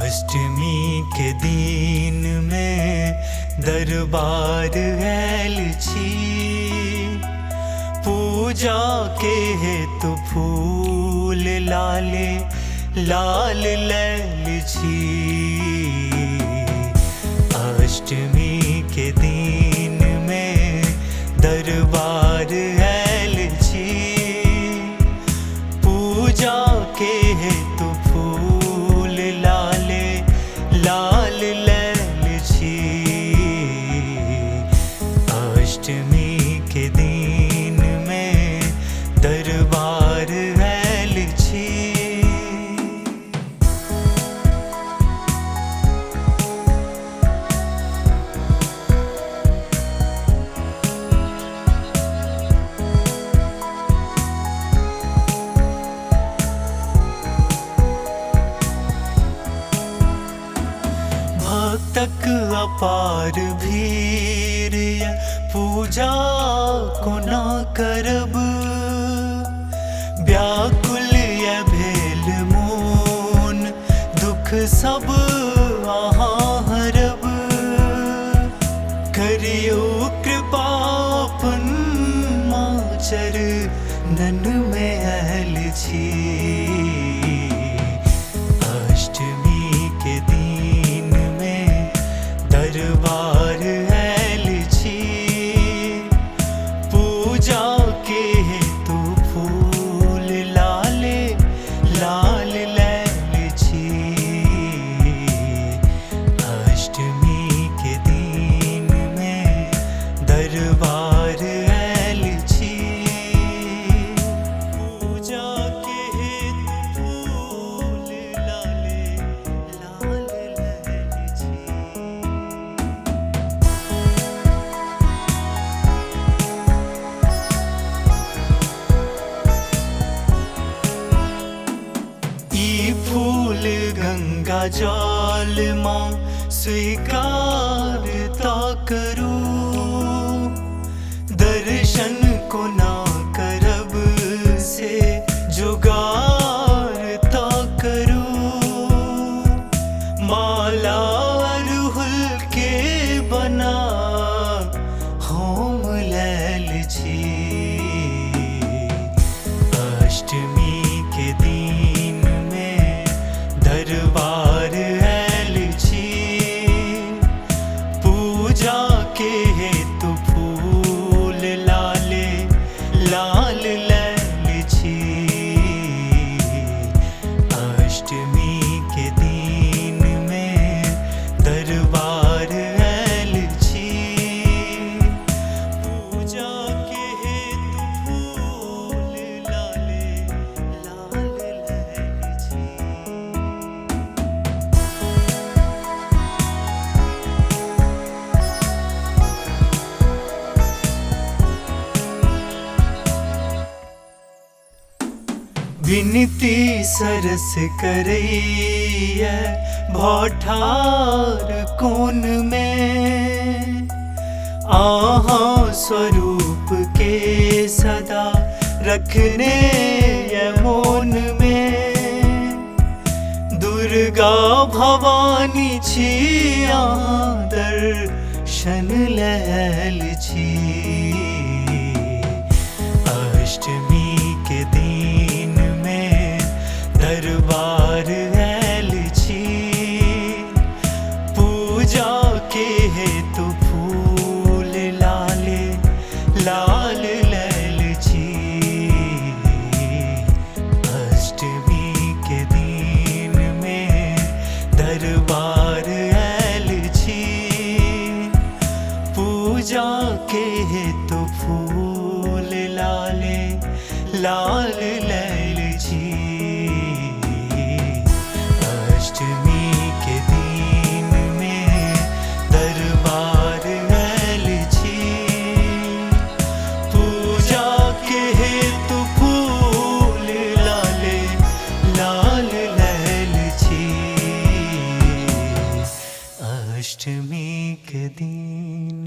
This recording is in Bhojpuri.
अष्टमी के दिन में दरबार ऐलछी, पूजा के हेतु फूल लाले लाल लैलछी। अष्टमी के दिन में दरबार ऐलछी, पूजा के हेतु फूल लाले लाल लैलछी। अष्टमी के दिन में दरबार ऐलछी। भक्तक अपार भीर पूजा को ना करब, व्याकुल ये भेल मोन दुख सब आहाँ हरब। करियो कृपापन माचर नन में ऐलछी। अष्टमी के दिन में दरबार ऐलछी, पूजा के हेतु फूल लाले लाल लैलछी। अष्टमी के दिन में दरबार ऐलछी, पूजा के हेतु फूल लाले लाल लैलछी। ई फूल गंगा जल माँ स्वीकार ता करू, दर्शन को ना करब से जुगार ता करू। माला अरहुल के बना होम लैलछी। अष्टमी के दिन में दरबार ऐलछी, पूजा के हेतु फूल लाले लाल लैलछी। अष्टमी के दिन में दरबार ऐलछी, पूजा के हेतु फूल लाले लाल लैलछी। विनती सरस करैया भौठार कोन में, आहाँ स्वरूप के सदा रखने ये मोन में। दुर्गा भवानी छी दर्शन लैलछी। अष्टमी के दिन में दरबार ऐलछी, पूजा के हेतु फूल लाले लाल लैलछी। अष्टमी के दिन में दरबार ऐलछी, पूजा के हेतु फूल लाले लाल लैलछी। अष्टमी के दिन में दरबार ऐलछी, पूजा के हेतु फूल लाले लाल लैलछी। अष्टमी के दिन